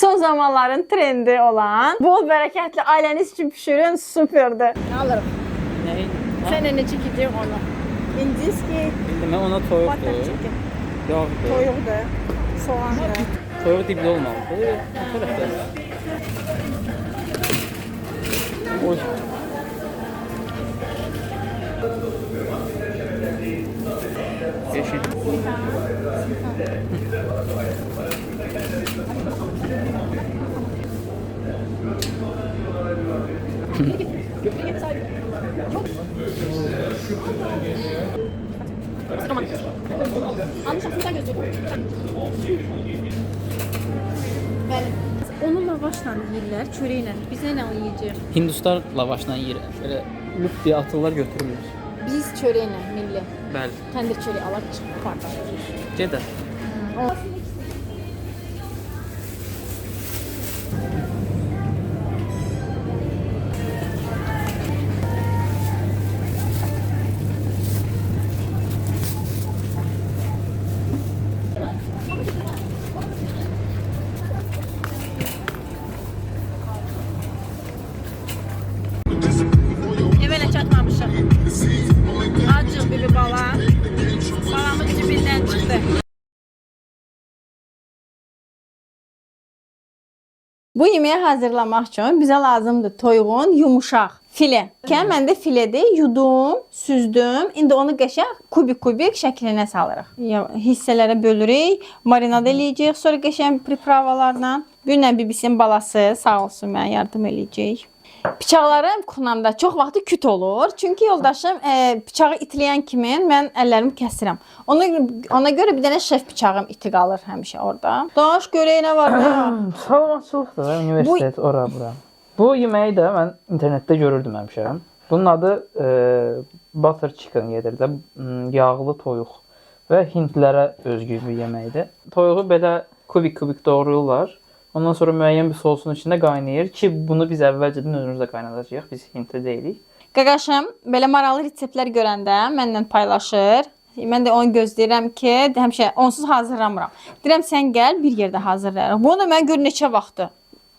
son zamanların trendi olan bol bərəkətli ailəniz üçün pişirin superdir. Ne alırım? Ne? Sen ne çekeceğim onu? İndiski, Bildim, ona toyuqdur. patak çekin. Yoxdur. Toyuqdur, soğandır. Toyuq dibli olmalıdır. Bu tərəfdə. Oy. Yeşil. Onu lavaşla yiyirlər, çörəklə. Biz nə yiyəcəyik? Hinduslar lavaşla yeyir. Belə lüp diye atırlar götürürlər. Biz çörəklə milli. Bəli. Təndir çörək alaq çıxıb pardon. Gedə. Evələ çatmamışıq. Acıq bir bala. Balamız cibindən çıxdı. Bu yemeği hazırlamaq üçün bizə lazımdır toyuğun yumuşaq file. Məndə filedir, yudum, süzdüm. İndi onu qəşəng kubik-kubik şəklinə salırıq. Hissələrə bölürük, marinad eləyəcəyik, sonra qəşəng pripravalarla. Bir nə bibisinin balası sağ olsun mənə yardım eləyəcək. Bıçaqlarım kunamda çox vaxtı küt olur. Çünki yoldaşım bıçağı itiləyən kimi mən əllərimi kəsirəm. Ona görə bir dənə şef bıçağım iti qalır həmişə orada. Daş görək nə var? Salamatçılıqdır, universitet, ora bura. Bu yeməyi də mən internetdə görürdüm həmişə. Bunun adı butter chicken gedir də, yağlı toyuq və hindlərə özgü bir yeməkdir. Toyuğu belə kubik-kubik doğrayırlar. Ondan sonra müəyyən bir sosun içində qaynayır ki, bunu biz əvvəlcədən özümüzdə qaynadacağıq. Biz hintli deyilik. Qaqaşım belə maraqlı reseptlər görəndə mənlə paylaşır. Mən də onu gözləyirəm ki, həmişə onsuz hazırlamıram. Deyirəm sən gəl bir yerdə hazırlayarıq. Bunu da mən gör neçə vaxtı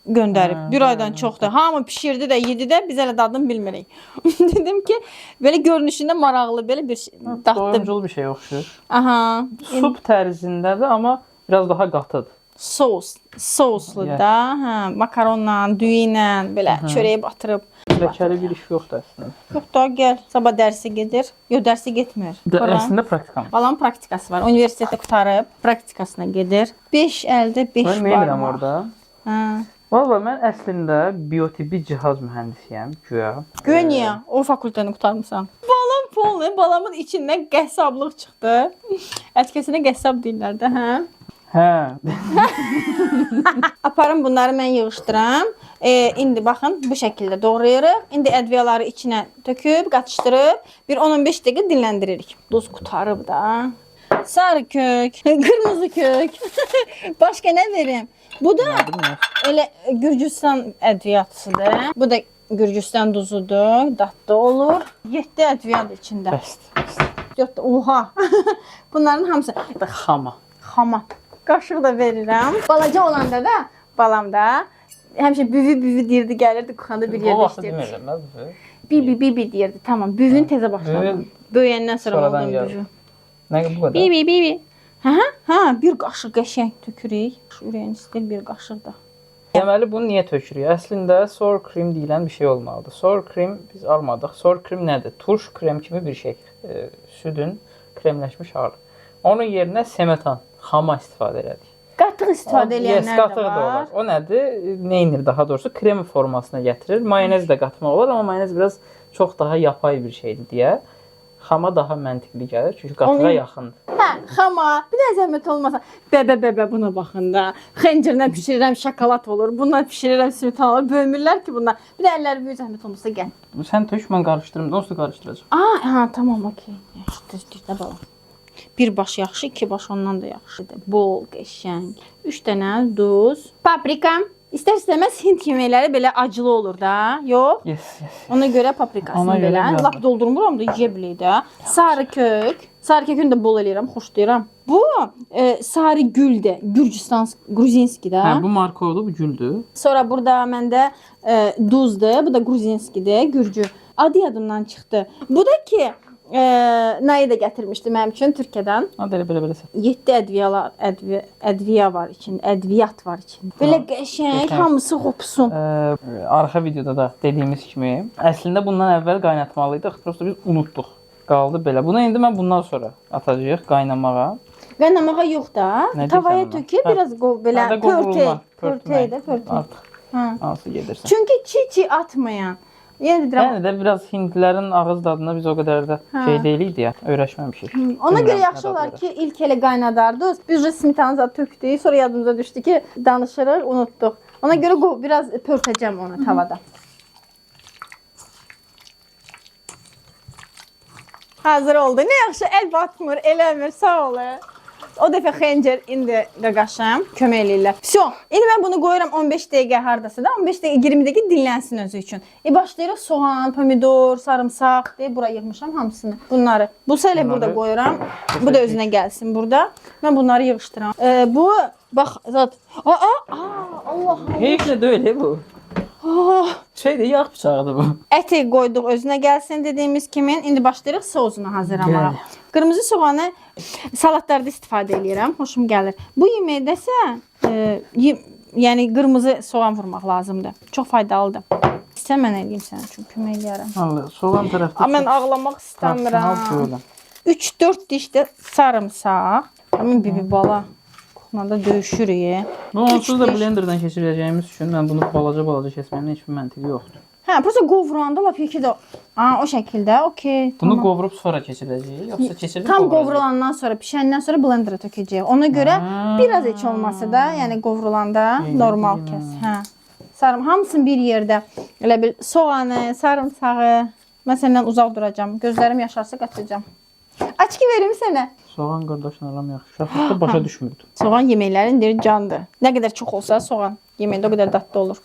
göndərib. Bir aydan çoxdur. Hamı pişirdi də, yedi də, biz hələ dadını bilmirik. Dedim ki, belə görünüşündə maraqlı belə bir dadlı. Doyumcul bir şey oxşur. Aha. Sup tərzindədir, amma biraz daha qatıdır. Souslu da, hə, makaronla, düyü ilə belə çörəyə batırıb. Ləkəli bir iş yoxdur əslində. Yox da, gəl. Sabah dərsi gedir. Yox, dərsi getmir. Əslində praktikam. Balanın praktikası var. Universitetdə qutarıb, praktikasına gedir. 5 əldə 5 var. Mən neymirəm orada? Hə. Valla mən əslində biotipi cihaz mühəndisiyəm, güya. Güya niyə? O fakültəni qutarmısan. Balam polnu, balamın içindən qəssablıq çıxdı. Ətkəsinə qəssab deyirlər də, hə? Hə. Aparım bunları mən yığışdıram. İndi baxın bu şəkildə doğrayırıq. İndi ədviyaları içinə töküb, qatışdırıb bir 10-15 dəqiqə dinləndiririk. Duz qutarıb da. Sarı kök, qırmızı kök. Başqa nə verim? Bu da elə Gürcüstan ədviyatısıdır. Bu da Gürcüstan duzudur, dadlı olur. 7 ədviyadır içində. Bəsdir. Yox da, oha. Bunların hamısı Xama. xama. Qaşıq da verirəm. Balaca olanda da, balam da həmişə büvü deyirdi, gəlirdi, kuxanda bir yerdə işləyirdi. O vaxt demirəm, Bibi deyirdi, tamam. Büvün tezə başladım. Böyüyəndən sonra oldum büvü. Nə bu qədər? Bibi. Hə, bir qaşıq qəşəng tökürük. Ürəyin istəyir bir qaşıq da. Deməli bunu niyə tökürük? Əslində sour cream deyilən bir şey olmalıdır. Sour cream biz almadıq. Sour cream nədir? Turş krem kimi bir şey. Südün kremləşmiş halı. Onun yerinə semetan, xama istifadə elədik. Qatıq istifadə edənlər qatıq da olar. O nədir? Neynir daha doğrusu? Krem formasına gətirir. Mayonez də qatmaq olar, amma mayonez biraz çox daha yapay bir şeydir deyə. Xama daha məntiqli gəlir, çünki qatığa yaxındır. Hə, xama, bir də zəhmət olmasa, bəbə buna baxın da. Xəncirlə pişirirəm, şokolad olur. Bunlar pişirirəm, smetan olur. Böyümürlər ki bunlar. Bir də əlləri böyük zəhmət olmasa gəl. Sən tök, mən qarışdırım. Onsuz da qarışdıracağam. Hə, tamam, okey. Yaxşı, balam. Bir baş yaxşı, iki baş ondan da yaxşıdır. Bol, qəşəng. 3 dənə duz. Paprika. İstər-istəməz Hind yeməkləri belə acılı olur da. Yox? Yes. Ona görə paprikasını belə lap doldurmuram da yeyə biləy də. Sarı kök. Sarı kəkini də bol eləyirəm, xoşlayıram. Bu sarı güldür. Gürcüstan, Gruzinskidir. Hə, bu markovdur, bu güldür. Sonra burada məndə duzdur. Bu da Gruzinskidir, Gürcü. Adı yadımdan çıxdı. Bu da ki Nayı da gətirmişdi mənim üçün Türkiyədən. Belə. 7 ədviyə var içində, ədviyyat var içində. Belə qəşəng, hamısı hopsun. Arxa videoda da dediyimiz kimi, əslində bundan əvvəl qaynatmalıydıq. Prosta biz unutduq. Qaldı belə. Bunu indi mən bundan sonra atacağıq qaynamağa. Qaynamağa yox da. Tavaya töküb biraz belə pörtey də. Artıq. Hansı gedirsə. Çünki çiğ atmayan. Yəni də biraz hindlilərin ağız dadına biz o qədər də şey deyilik ya, öyrəşməmişik. Ona görə yaxşı olar ki, ilk elə qaynadardıq. Biz smetanı tökdük, sonra yadımıza düşdü ki, danışırıq, unutduq. Ona görə biraz pörtəcəm onu tavada. Hazır oldu. Nə yaxşı, əl batmır, eləmir, sağ olun. O dəfə xəncər indi qaqaşam, kömək eləyirlər. Vso, indi mən bunu qoyuram 15 dəqiqə hardasa da, 15 dəqiqə 20 dəqiqə dinlənsin özü üçün. Başlayırıq soğan, pomidor, sarımsaq deyə bura yığmışam hamısını. Bunları. Bu sələ burada qoyuram. Bu da özünə gəlsin burada. Mən bunları yığışdıram. Bu bax zat. Allah. Heç nə deyil bu. Şeydir, yağ bıçağıdır bu. Əti qoyduq özünə gəlsin dediyimiz kimi. İndi başlayırıq sosunu hazırlamağa. Qırmızı soğanı salatlarda istifadə edirəm. Xoşum gəlir. Bu yeməkdəsə yəni qırmızı soğan vurmaq lazımdır. Çox faydalıdır. İstə mən eləyim sənin üçün, kömək eləyərəm. Allah, soğan tərəfdə. Mən ağlamaq istəmirəm. 3-4 diş də sarımsaq. Amin bibi bala. Kuxmada döyüşürük. Bu onsuz da blenderdan keçirəcəyimiz üçün mən bunu balaca kəsməyin heç bir məntiqi yoxdur. Hə, prosta qovranda lap yekə də o şəkildə, okey. Bunu qovurub sonra keçirəcəyik, yoxsa keçirib tam qovrulandan sonra, bişəndən sonra blendera tökəcəyik. Ona görə biraz heç olmasa da, yəni qovrulanda normal kəs. Hə. Hamısını bir yerdə elə bil soğanı, sarımsağı. Mən səndən uzaq duracağam. Gözlərim yaşarsa qaçacağam. Açki verim sənə. Soğan qardaşla aram yaxşı. Uşaqlıqda başa düşmürdüm. Soğan yeməklərin diri candır. Nə qədər çox olsa soğan yeməkdə o qədər dadlı olur.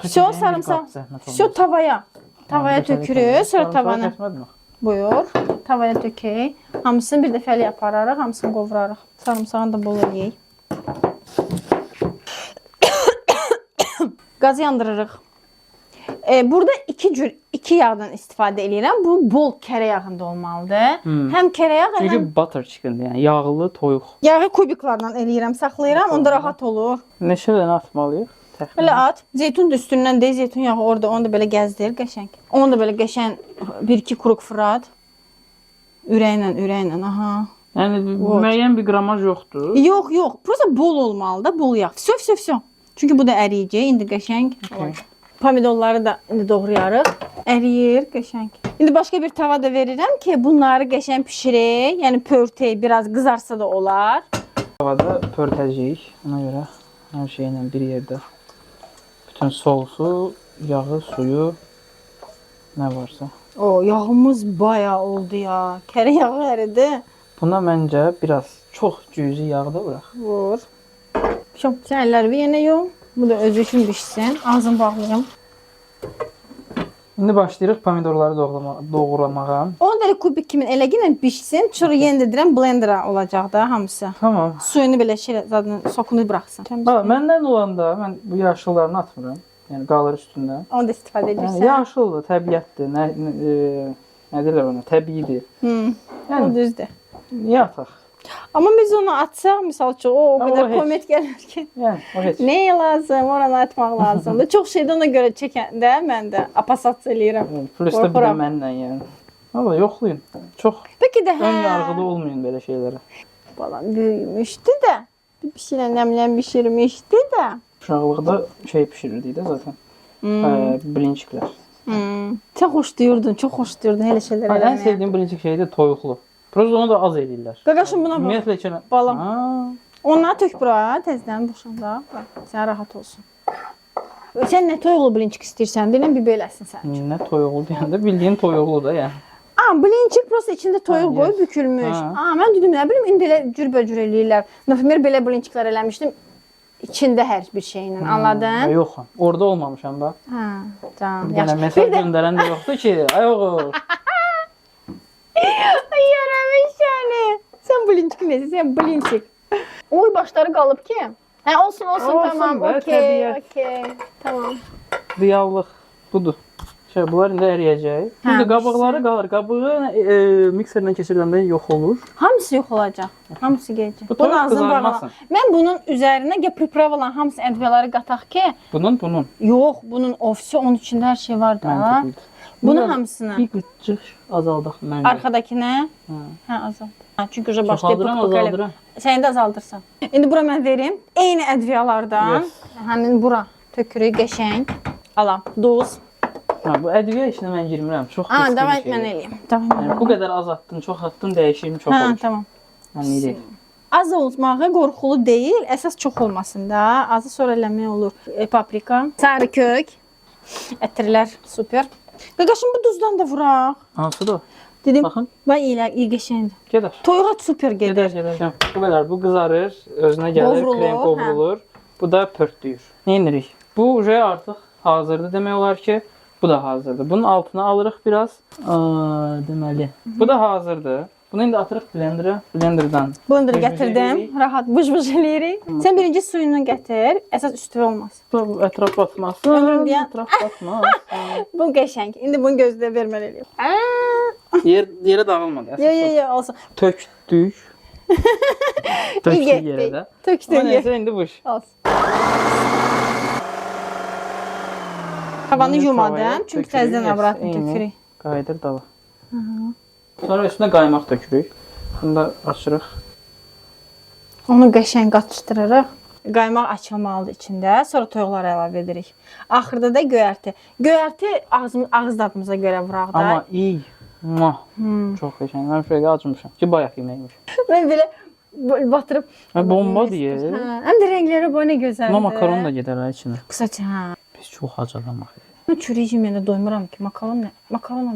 Vso sarımsaq. Vso tavaya. Tavaya tökürük. Sonra tavanı. Buyur. Tavaya tökək. Hamısını bir dəfəli yapararıq. Hamısını qovurarıq. Sarımsağını da bol eləyək. Qazı yandırırıq. Burada iki yağdan istifadə edirəm. Bu bol kərə yağında olmalıdır. Həm kərə yağı, çünki butter chickendir, yəni yağlı toyuq. Yağı kubiklardan eləyirəm, saxlayıram. Onda rahat olur. Neçə dənə atmalıyıq? Belə at. Zeytun da üstündən deyil, zeytun yağı orada. Onu da belə gəzdir, qəşəng. Onu da belə qəşəng 1-2 kuruq fırat. Ürəklə, aha. Yəni müəyyən bir qramaj yoxdur. Yox. Prosta bol olmalıdır, bol yağ. Vso. Çünki bu da əriyəcək. İndi qəşəng. Pomidorları da indi doğrayarıq. Əriyir, qəşəng. İndi başqa bir tava da verirəm ki, bunları qəşəng pişirək. Yəni pörtey, biraz qızarsa da olar. Tavada pörtəcəyik. Ona görə hər şeylə bir yerdə. Bütün sosu, yağı, suyu, nə varsa. Yağımız bayağı oldu ya. Kərə yağı əridi. Buna məncə biraz çox cüzi yağ da bıraq. Vur. Sən əllərimi yenə yum. Bu da özü üçün pişsin. Ağzını bağlayım. İndi başlayırıq pomidorları doğramağa. Onu da kubik kimi eləginə pişsin. Sonra yenə də deyirəm blendera olacaq da hamısı. Tamam. Suyunu belə zaten sokunu buraxsın. Məndən olanda mən bu yaşıllarını atmıram. Yəni qalır üstündə. Onu da istifadə edirsən. Yaşıldır, təbiətdir. Nə deyirlər ona? Təbiidir. O düzdür. Niyə ataq? Amma biz onu atsaq, misal üçün, o qədər komment gəlir ki. Yəni, o heç. Nəyə lazım? Oranı atmaq lazımdır. Çox şeydə ona görə çəkəndə mən də apasat eləyirəm. Plus da bir də mənlə yəni. Valla yoxlayın. Çox ön yarğılı olmayın belə şeylərə. Balam büyümüşdü də. Bir şeylə nəmlən bişirmişdi də. Uşaqlıqda şey pişirirdik də zaten. Blinçiklər. Sən xoşlayırdın, çox xoşlayırdın elə şeylər eləməyə. Ən sevdiyim blinçik şey də toyuqlu. Prosta onu da az eləyirlər. Qaqaşım buna bax. Ümumiyyətlə içinə. Balam. Onları tök bura, təzdən boşanda. Sən rahat olsun. Sən nə toyuqlu blinçik istəyirsən, deyilən bir beləsin sən. Nə toyuqlu deyəndə bildiyin toyuqlu da yəni. Blinçik prosta içində toyuq qoyub bükülmüş. Mən dedim, nə bilim, indi elə cürbəcür eləyirlər. Nəfəmər belə blinçiklər eləmişdim. İçində hər bir şeylə, anladın? Yox, orada olmamışam bax. Can, yaxşı. Yəni, mesaj göndərən də yoxdur ki, ay oğul. Yaramış səni. Blinçik necəsə, blinçik. Oy, başları qalıb ki. Hə, olsun, Olsun tamam. be, Okey, təbiət. okey. Tamam. Reallıq budur. Bunlar indi əriyəcək. Şimdi qabıqları qalır. Qabığı mikserdən keçirdəndə yox olur. Hamısı yox olacaq. Hamısı gələcək. Bu toyuq qızarmasın. Mən bunun üzərinə priprav olan hamısı ədviyaları qataq ki. Bunun. Yox, bunun ofisi, onun içində hər şey var da. Məntiqlidir. Bunun hamısını. Bir qıcıq azaldaq məncə. Arxadakını? Hə, azald. Çünki uca başlayıb Azaldıram. Səni də azaldırsan. İndi bura mən verim. Eyni ədviyalardan. Həmin bura tökürük qəşəng. Alam. Duz. Bu ədviyyə işinə mən girmirəm. Çox riskli bir Davay şey. mən eləyim. Yəni, bu qədər az attın, çox attın, dəyişim çox olur. Tamam. Yəni, deyil. Az olmağı qorxulu deyil. Əsas çox olmasın da. Azı sonra eləmək olur. Paprika, sarı kök. Ətirlər super. Qaqaşım bu duzdan da vuraq. Hansıdır? Dedim, baxın. Vay iyi qəşəngdir. Gedər. Toyuğa super gedir. Gedər. Bu qədər. Bu qızarır, özünə gəlir, Qovrulur, krem qovrulur. Bu da pörtlüyür. Nə edirik? Bu artıq hazırdır demək olar ki, bu da hazırdır. Bunun altına alırıq biraz. Deməli. Bu da hazırdır. Bunu indi atırıq blendera. Blenderdan. Blender gətirdim. Rahat bıj-bıj eləyirik. Sən birinci suyunu gətir. Əsas üstü olmaz. Bu ətraf batmasın. Ömrüm deyən. Ətraf batmasın. Bu qəşəng. İndi bunu gözlə verməli eləyim. Yerə dağılmadı. Yo, olsun. Tökdük. Tökdük yerə də. Tökdük. Amma neysə indi bu iş. Olsun. Havanı yumadım. Çünki təzədən abratını tökürük. Qayıdır dava. Sonra üstünə qaymaq tökürük. Bunu da açırıq. Onu qəşəng qatışdırırıq. Qaymaq açılmalıdır içində. Sonra toyuqları əlavə edirik. Axırda da göyərti. Göyərti ağız dadımıza görə vuraq da. Amma iyi. Çox qəşəng. Mən şöyle acımışam ki, bayaq yeməkmiş. Mən belə batırıb. Bomba deyir. Həm də rəngləri bu nə gözəldir. Buna makaron da gedər içinə. Qısaca, hə. Biz çox acalamaq. Mən çörək yeməyəndə doymuram ki, makaronla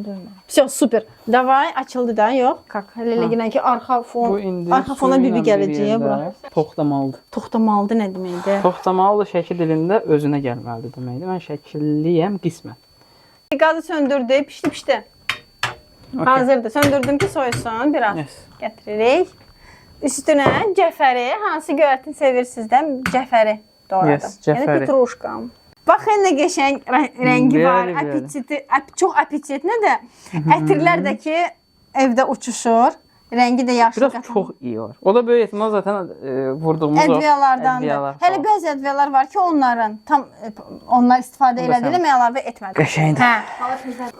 doymuram. Все, super. Davay, açıldı da, yox. Elə gələn ki, arxa fona bibi gələcək bura. Toxtamalıdır. Toxtamalıdır nə deməkdir? Toxtamalıdır şəkil dilində özünə gəlməlidir deməkdir. Mən şəkilliyəm qismən. Qazı söndürdü, pişdi. Hazırdır. Söndürdüm ki, soyusun biraz. Gətiririk. Üstünə cəfəri, hansı göyərtini sevirsiniz də, cəfəri doğradım. Yəni petruşkam. Baxın nə qəşəng rəngi var, çox apetitli də. Ətirlər də ki, evdə uçuşur. Rəngi də yaşlı. Biraz çox iyi var. O da böyük ehtimal zaten vurduğumuz ədviyalardandır. Hələ bəzi ədviyalar var ki, onlar istifadə elədilə, mən əlavə etmədim. Qəşəngdir. Hə,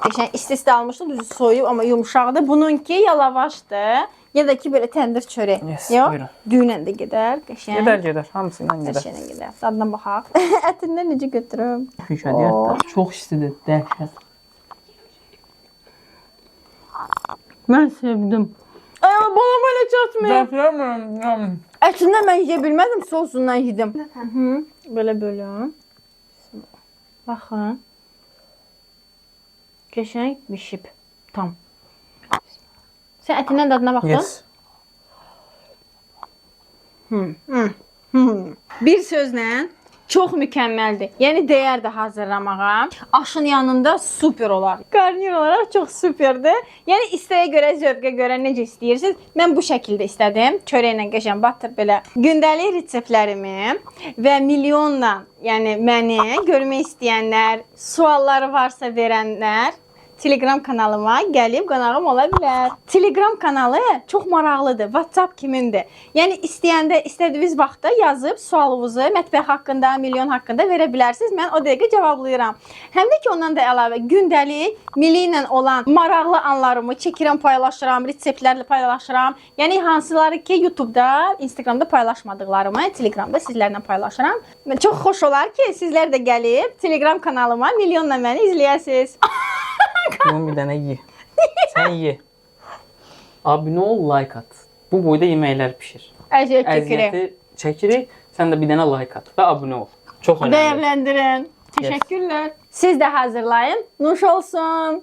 qəşəng isti-isti almışdım, düzü soyub, amma yumuşaqdır. Bununki ya lavaşdır, ya da ki, belə təndir çörək. Buyurun. Düyünlə də gedər, qəşəng. Gedər, hamısıyla gedər. Qəşənglə gedər. Dadına baxaq. Ətindən necə götürüm? Hüşədiyyət çox istidir, dəhşət. Mən sevdim. Bana belə çatmıyor. Ətindən mən yeyə bilmədim, sosundan yedim. Belə bölüm. Baxın. Qəşəng bişib. Tam. Sən ətindən dadına baxdın? Bir sözlə çox mükəmməldir. Yəni dəyər də hazırlamağa. Aşın yanında super olar. Qarnir olaraq çox superdir. Yəni istəyə görə, zövqə görə necə istəyirsiniz. Mən bu şəkildə istədim. Çörəklə qəşəng batır belə. Gündəlik reseptlərimi və milyonla, yəni məni görmək istəyənlər, sualları varsa verənlər Telegram kanalıma gəlib qonağım ola bilər. Telegram kanalı çox maraqlıdır. WhatsApp kimindir? Yəni istəyəndə istədiyiniz vaxtda yazıb sualınızı mətbəx haqqında, milyon haqqında verə bilərsiniz. Mən o dəqiqə cavablayıram. Həm də ki, ondan da əlavə gündəlik Mili ilə olan maraqlı anlarımı çəkirəm, paylaşıram, reseptlərlə paylaşıram. Yəni hansıları ki, YouTube'da, Instagram'da paylaşmadıqlarımı Telegram'da sizlərlə paylaşıram. Çox xoş olar ki, sizlər də gəlib Telegram kanalıma milyonla məni izləyəsiniz. Bunun bir dənə ye. Sən ye. Abunə ol, like at. Bu boyda yeməklər pişir. Əziyyəti çəkirik. Sən də bir dənə like at və abunə ol. Çox önəmli. Dəyərləndirin. Təşəkkürlər. Siz də hazırlayın. Nuş olsun.